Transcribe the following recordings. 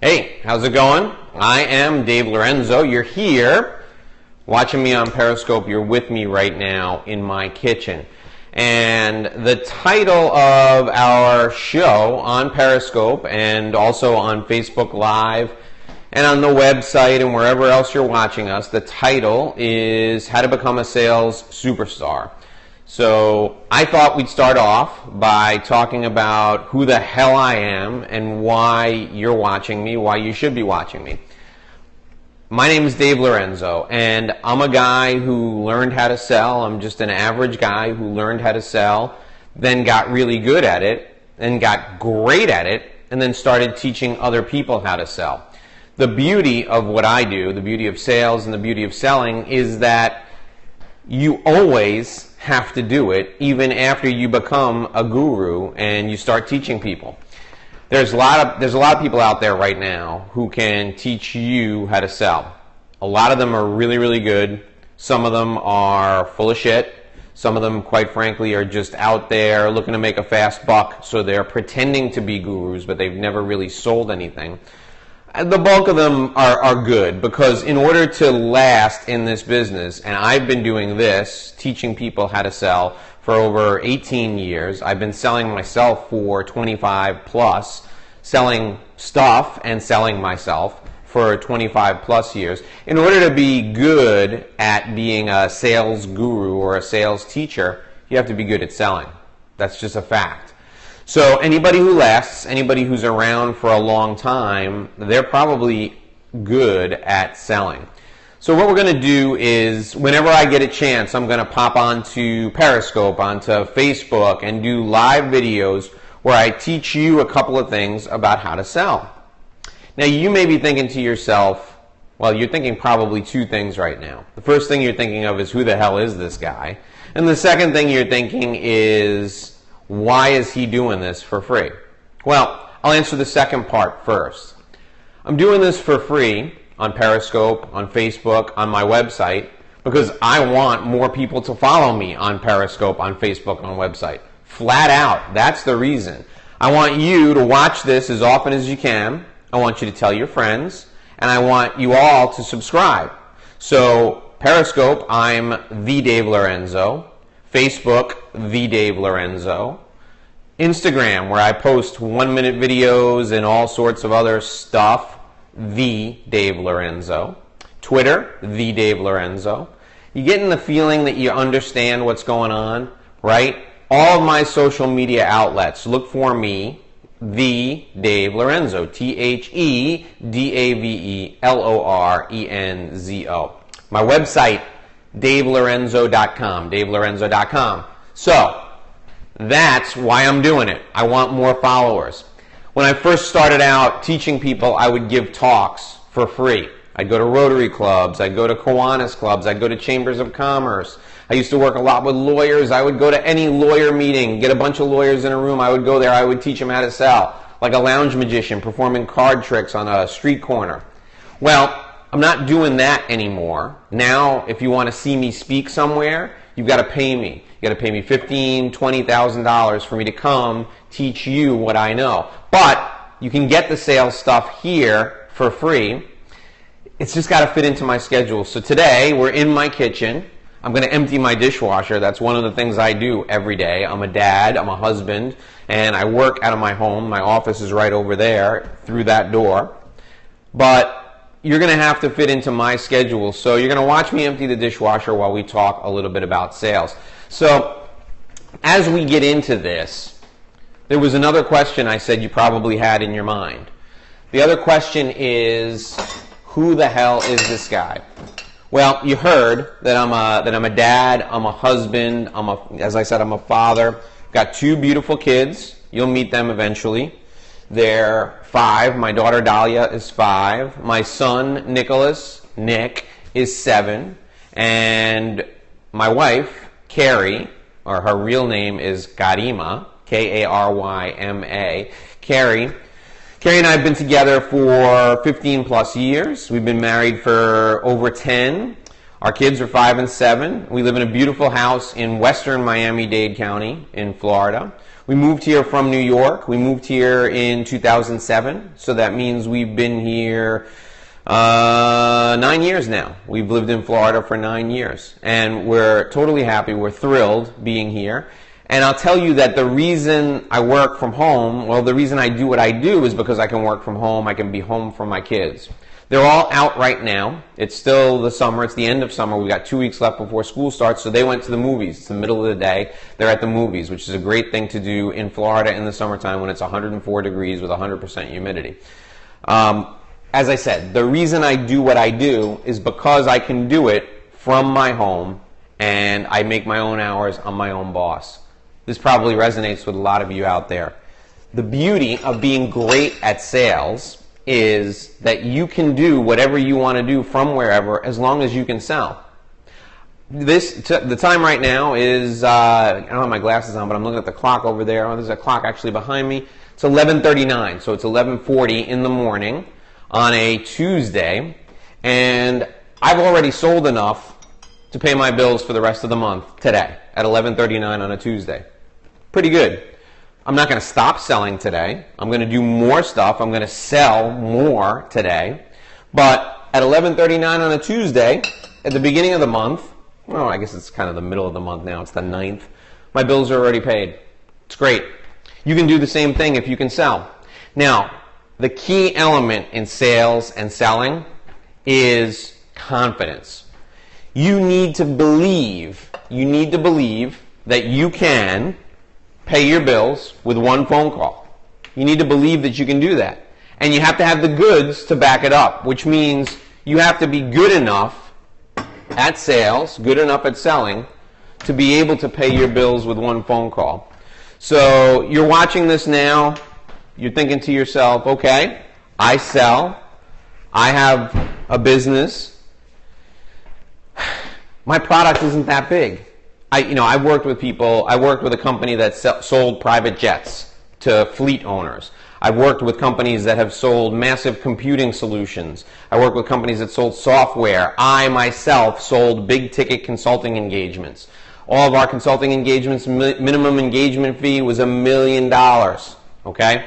Hey, how's it going? I am Dave Lorenzo. You're here watching me on Periscope. You're with me right now in my kitchen. And the title of our show on Periscope and also on Facebook Live and on the website and wherever else you're watching us, the title is How to Become a Sales Superstar. So I thought we'd start off by talking about who the hell I am and why you're watching me, why you should be watching me. My name is Dave Lorenzo, and I'm a guy who learned how to sell. I'm just an average guy who learned how to sell, then got really good at it, and got great at it, and then started teaching other people how to sell. The beauty of what I do, the beauty of sales and the beauty of selling, is that you always have to do it even after you become a guru and you start teaching people. There's a lot of people out there right now who can teach you how to sell. A lot of them are really, really good. Some of them are full of shit. Some of them, quite frankly, are just out there looking to make a fast buck, so they're pretending to be gurus, but they've never really sold anything. The bulk of them are good, because in order to last in this business, and I've been doing this, teaching people how to sell for over 18 years. I've been selling myself for 25 plus, selling stuff and selling myself for 25 plus years. In order to be good at being a sales guru or a sales teacher, you have to be good at selling. That's just a fact. So anybody who lasts, anybody who's around for a long time, they're probably good at selling. So what we're going to do is, whenever I get a chance, I'm going to pop onto Periscope, onto Facebook, and do live videos where I teach you a couple of things about how to sell. Now, you may be thinking to yourself, well, you're thinking probably two things right now. The first thing you're thinking of is, who the hell is this guy? And the second thing you're thinking is, why is he doing this for free? Well, I'll answer the second part first. I'm doing this for free on Periscope, on Facebook, on my website, because I want more people to follow me on Periscope, on Facebook, on website. Flat out, that's the reason. I want you to watch this as often as you can. I want you to tell your friends, and I want you all to subscribe. So Periscope, I'm the Dave Lorenzo. Facebook, the Dave Lorenzo. Instagram, where I post 1-minute videos and all sorts of other stuff, the Dave Lorenzo. Twitter, the Dave Lorenzo. You getting the feeling that you understand what's going on, right? All of my social media outlets, look for me, the Dave Lorenzo, TheDaveLorenzo. My website, DaveLorenzo.com, DaveLorenzo.com. So, that's why I'm doing it. I want more followers. When I first started out teaching people, I would give talks for free. I'd go to Rotary clubs, I'd go to Kiwanis clubs, I'd go to Chambers of Commerce. I used to work a lot with lawyers. I would go to any lawyer meeting, get a bunch of lawyers in a room. I would go there, I would teach them how to sell, like a lounge magician performing card tricks on a street corner. Well, I'm not doing that anymore. Now, if you want to see me speak somewhere, you've got to pay me. You got to pay me $15,000, $20,000 for me to come teach you what I know. But you can get the sales stuff here for free. It's just got to fit into my schedule. So today, we're in my kitchen. I'm going to empty my dishwasher. That's one of the things I do every day. I'm a dad, I'm a husband, and I work out of my home. My office is right over there through that door. But you're going to have to fit into my schedule. So you're going to watch me empty the dishwasher while we talk a little bit about sales. So as we get into this, there was another question I said you probably had in your mind. The other question is, who the hell is this guy? Well, you heard that I'm a dad, I'm a husband, as I said, I'm a father. Got two beautiful kids. You'll meet them eventually. They're 5. My daughter Dahlia is 5. My son Nick, is 7. And my wife, Carrie, or her real name is Karyma, Karyma. Carrie and I have been together for 15 plus years. We've been married for over 10. Our kids are 5 and 7. We live in a beautiful house in western Miami-Dade County in Florida. We moved here from New York. We moved here in 2007, so that means we've been here 9 years now. We've lived in Florida for 9 years, and we're totally happy. We're thrilled being here. And I'll tell you that the reason I work from home, well, the reason I do what I do is because I can work from home. I can be home for my kids. They're all out right now. It's still the summer. It's the end of summer. We've got 2 weeks left before school starts, so they went to the movies. It's the middle of the day. They're at the movies, which is a great thing to do in Florida in the summertime when it's 104 degrees with 100% humidity. As I said, the reason I do what I do is because I can do it from my home, and I make my own hours. I'm my own boss. This probably resonates with a lot of you out there. The beauty of being great at sales is that you can do whatever you want to do from wherever as long as you can sell. The time right now is, I don't have my glasses on, but I'm looking at the clock over there. Oh, there's a clock actually behind me. It's 11:39, so it's 11:40 in the morning on a Tuesday, and I've already sold enough to pay my bills for the rest of the month today at 11:39 on a Tuesday. Pretty good. I'm not going to stop selling today. I'm going to do more stuff. I'm going to sell more today. But at 11:39 on a Tuesday, at the beginning of the month, well, I guess it's kind of the middle of the month now. It's the 9th. My bills are already paid. It's great. You can do the same thing if you can sell. Now, the key element in sales and selling is confidence. You need to believe that you can pay your bills with one phone call. You need to believe that you can do that. And you have to have the goods to back it up, which means you have to be good enough at sales, good enough at selling, to be able to pay your bills with one phone call. So you're watching this now, you're thinking to yourself, okay, I sell, I have a business, my product isn't that big. I've worked with people. I worked with a company that sold private jets to fleet owners. I've worked with companies that have sold massive computing solutions. I worked with companies that sold software. I myself sold big ticket consulting engagements. All of our consulting engagements, minimum engagement fee was $1 million. Okay?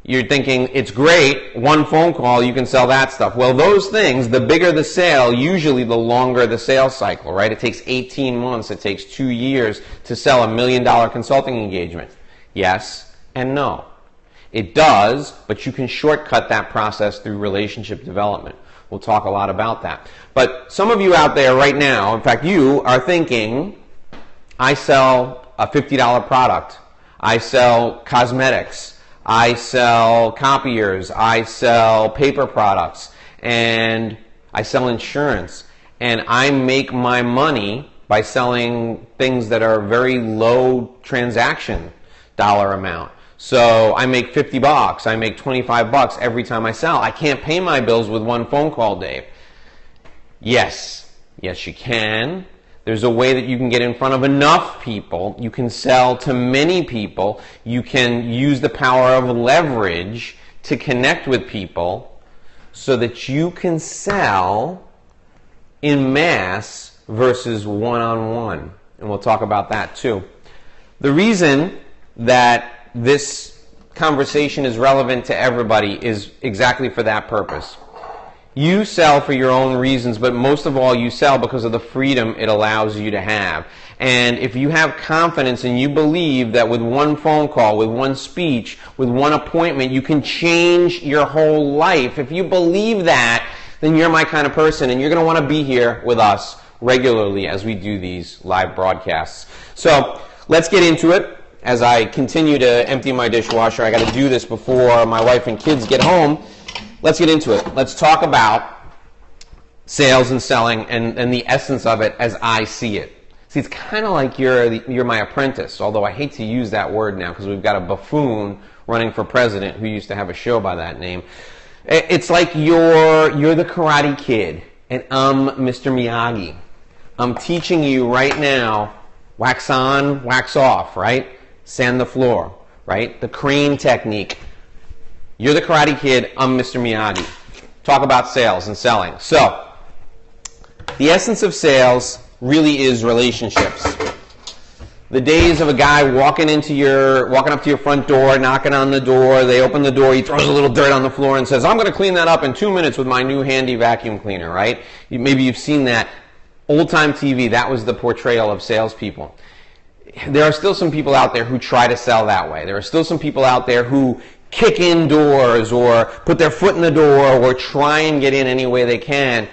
You're thinking, it's great, one phone call, you can sell that stuff. Well, those things, the bigger the sale, usually the longer the sales cycle, right? It takes 18 months, it takes 2 years to sell $1 million consulting engagement. Yes and no. It does, but you can shortcut that process through relationship development. We'll talk a lot about that. But some of you out there right now, in fact, you are thinking, I sell a $50 product. I sell cosmetics. I sell copiers, I sell paper products, and I sell insurance. And I make my money by selling things that are very low transaction dollar amount. So I make $50, I make $25 every time I sell. I can't pay my bills with one phone call, Dave. Yes, you can. There's a way that you can get in front of enough people. You can sell to many people. You can use the power of leverage to connect with people so that you can sell in mass versus one-on-one. And we'll talk about that too. The reason that this conversation is relevant to everybody is exactly for that purpose. You sell for your own reasons, but most of all, you sell because of the freedom it allows you to have. And if you have confidence and you believe that with one phone call, with one speech, with one appointment, you can change your whole life, if you believe that, then you're my kind of person, and you're going to want to be here with us regularly as we do these live broadcasts. So let's get into it. As I continue to empty my dishwasher, I got to do this before my wife and kids get home. Let's get into it. Let's talk about sales and selling and the essence of it as I see it. See, it's kind of like you're my apprentice, although I hate to use that word now because we've got a buffoon running for president who used to have a show by that name. It's like you're the Karate Kid and I'm Mr. Miyagi. I'm teaching you right now, wax on, wax off, right? Sand the floor, right? The crane technique. You're the Karate Kid, I'm Mr. Miyagi. Talk about sales and selling. So, The essence of sales really is relationships. The days of a guy walking up to your front door, knocking on the door, they open the door, he throws a little dirt on the floor and says, I'm going to clean that up in 2 minutes with my new handy vacuum cleaner, right? Maybe you've seen that. Old-time TV, that was the portrayal of salespeople. There are still some people out there who try to sell that way. There are still some people out there who kick in doors or put their foot in the door or try and get in any way they can.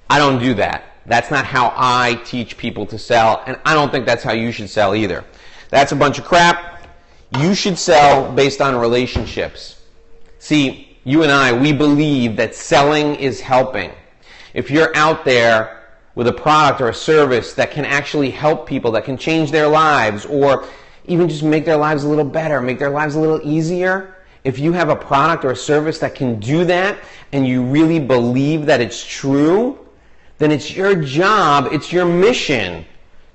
I don't do that. That's not how I teach people to sell, and I don't think that's how you should sell either. That's a bunch of crap. You should sell based on relationships. See, you and I, we believe that selling is helping. If you're out there with a product or a service that can actually help people, that can change their lives, or even just make their lives a little better, make their lives a little easier, if you have a product or a service that can do that, and you really believe that it's true, then it's your job, it's your mission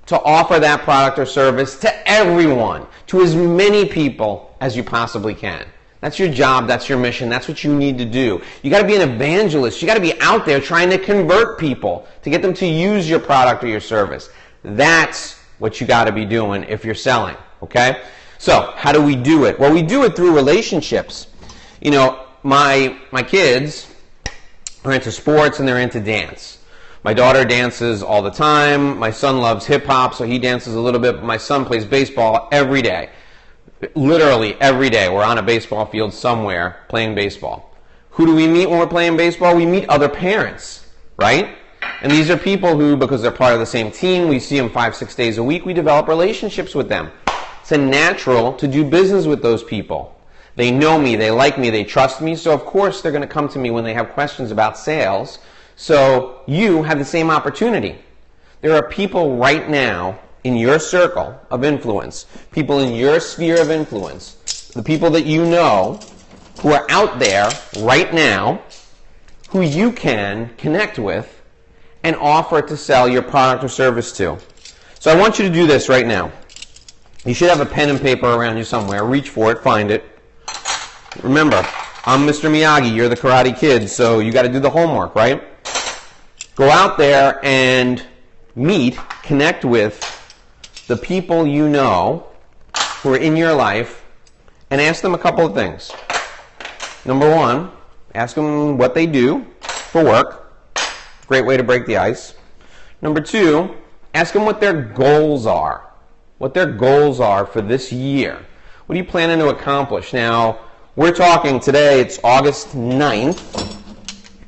to offer that product or service to everyone, to as many people as you possibly can. That's your job, that's your mission, that's what you need to do. You got to be an evangelist. You got to be out there trying to convert people, to get them to use your product or your service. That's what you got to be doing if you're selling, okay? So, how do we do it? Well, we do it through relationships. You know, my kids are into sports and they're into dance. My daughter dances all the time. My son loves hip-hop, so he dances a little bit. But my son plays baseball every day. Literally every day. We're on a baseball field somewhere playing baseball. Who do we meet when we're playing baseball? We meet other parents, right? And these are people who, because they're part of the same team, we see them 5-6 days a week, we develop relationships with them. It's a natural to do business with those people. They know me, they like me, they trust me, so of course they're going to come to me when they have questions about sales. So you have the same opportunity. There are people right now in your circle of influence, people in your sphere of influence, the people that you know who are out there right now who you can connect with and offer to sell your product or service to. So I want you to do this right now. You should have a pen and paper around you somewhere. Reach for it, find it. Remember, I'm Mr. Miyagi, you're the Karate Kid, so you got to do the homework, right? Go out there and meet, connect with the people you know who are in your life and ask them a couple of things. Number one, ask them what they do for work. Great way to break the ice. Number two, ask them what their goals are. What their goals are for this year. What are you planning to accomplish? Now, we're talking today, it's August 9th,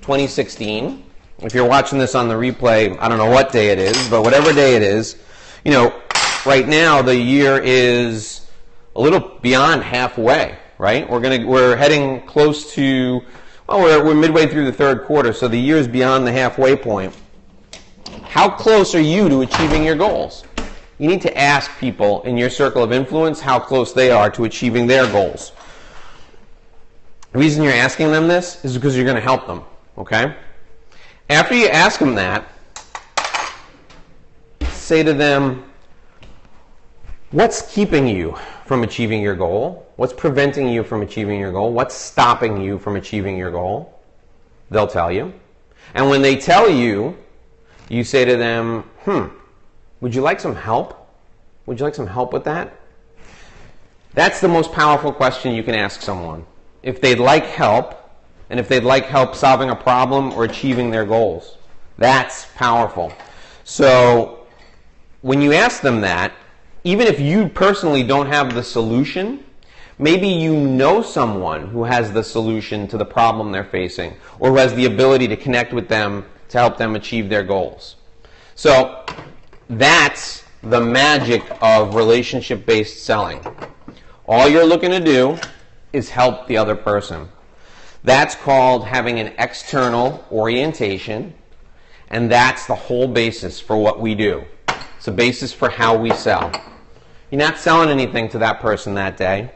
2016. If you're watching this on the replay, I don't know what day it is, but whatever day it is, you know, right now the year is a little beyond halfway, right? We're heading close to, well, we're midway through the third quarter, so the year is beyond the halfway point. How close are you to achieving your goals? You need to ask people in your circle of influence how close they are to achieving their goals. The reason you're asking them this is because you're going to help them, okay? After you ask them that, say to them, what's keeping you from achieving your goal? What's preventing you from achieving your goal? What's stopping you from achieving your goal? They'll tell you. And when they tell you, you say to them, would you like some help? Would you like some help with that? That's the most powerful question you can ask someone. If they'd like help, and if they'd like help solving a problem or achieving their goals. That's powerful. So when you ask them that, even if you personally don't have the solution, maybe you know someone who has the solution to the problem they're facing, or who has the ability to connect with them to help them achieve their goals. So that's the magic of relationship-based selling. All you're looking to do is help the other person. That's called having an external orientation, and that's the whole basis for what we do. It's a basis for how we sell. You're not selling anything to that person that day.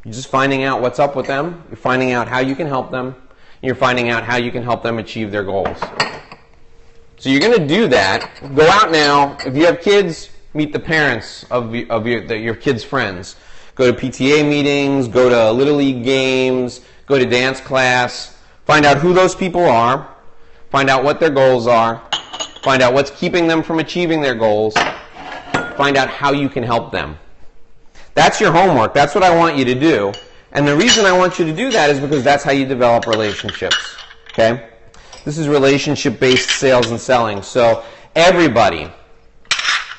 You're just finding out what's up with them. You're finding out how you can help them. You're finding out how you can help them achieve their goals. So you're going to do that. Go out now. If you have kids, meet the parents of your kids' friends. Go to PTA meetings, go to Little League games, go to dance class. Find out who those people are. Find out what their goals are. Find out what's keeping them from achieving their goals. Find out how you can help them. That's your homework. That's what I want you to do. And the reason I want you to do that is because that's how you develop relationships. Okay? This is relationship-based sales and selling. So everybody,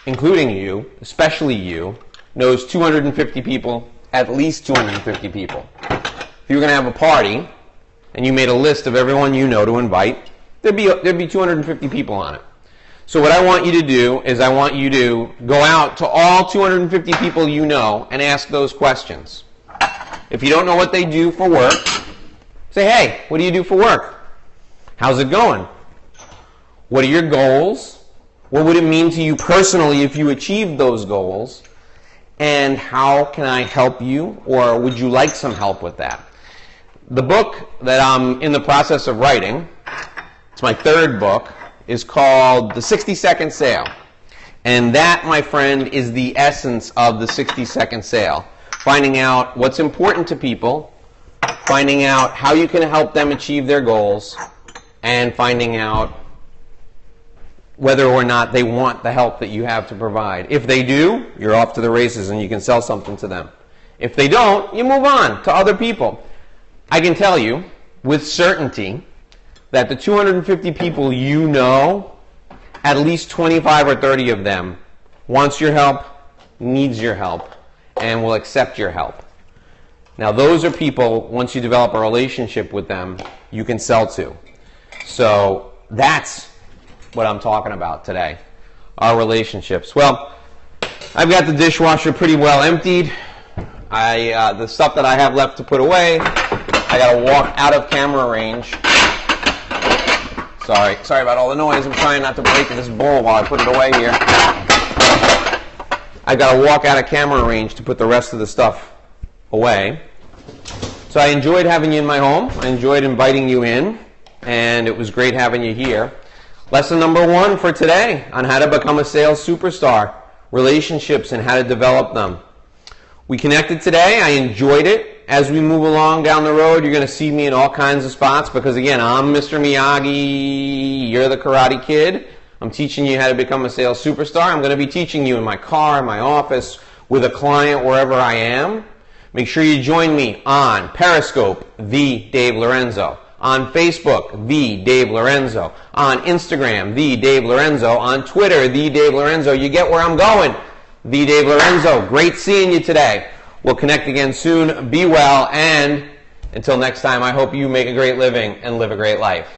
including you, especially you, knows 250 people, at least 250 people. If you were going to have a party and you made a list of everyone you know to invite, there'd be 250 people on it. So what I want you to do is I want you to go out to all 250 people you know and ask those questions. If you don't know what they do for work, say, hey, what do you do for work? How's it going? What are your goals? What would it mean to you personally if you achieved those goals? And how can I help you, or would you like some help with that? The book that I'm in the process of writing, it's my third book, is called The 60-Second Sale. And that, my friend, is the essence of the 60-second sale. Finding out what's important to people, finding out how you can help them achieve their goals, and finding out whether or not they want the help that you have to provide. If they do, you're off to the races and you can sell something to them. If they don't, you move on to other people. I can tell you with certainty that the 250 people you know, at least 25 or 30 of them wants your help, needs your help, and will accept your help. Now those are people, once you develop a relationship with them, you can sell to. So that's what I'm talking about today, our relationships. Well, I've got the dishwasher pretty well emptied. The stuff that I have left to put away, I got to walk out of camera range. Sorry about all the noise. I'm trying not to break this bowl while I put it away here. I've got to walk out of camera range to put the rest of the stuff away. So I enjoyed having you in my home. I enjoyed inviting you in, and it was great having you here. Lesson number 1 for today on how to become a sales superstar, relationships and how to develop them. We connected today. I enjoyed it. As we move along down the road, you're going to see me in all kinds of spots because, again, I'm Mr. Miyagi. You're the Karate Kid. I'm teaching you how to become a sales superstar. I'm going to be teaching you in my car, in my office, with a client, wherever I am. Make sure you join me on Periscope, The Dave Lorenzo. On Facebook, The Dave Lorenzo. On Instagram, The Dave Lorenzo. On Twitter, The Dave Lorenzo. You get where I'm going. The Dave Lorenzo. Great seeing you today. We'll connect again soon. Be well, and until next time, I hope you make a great living and live a great life.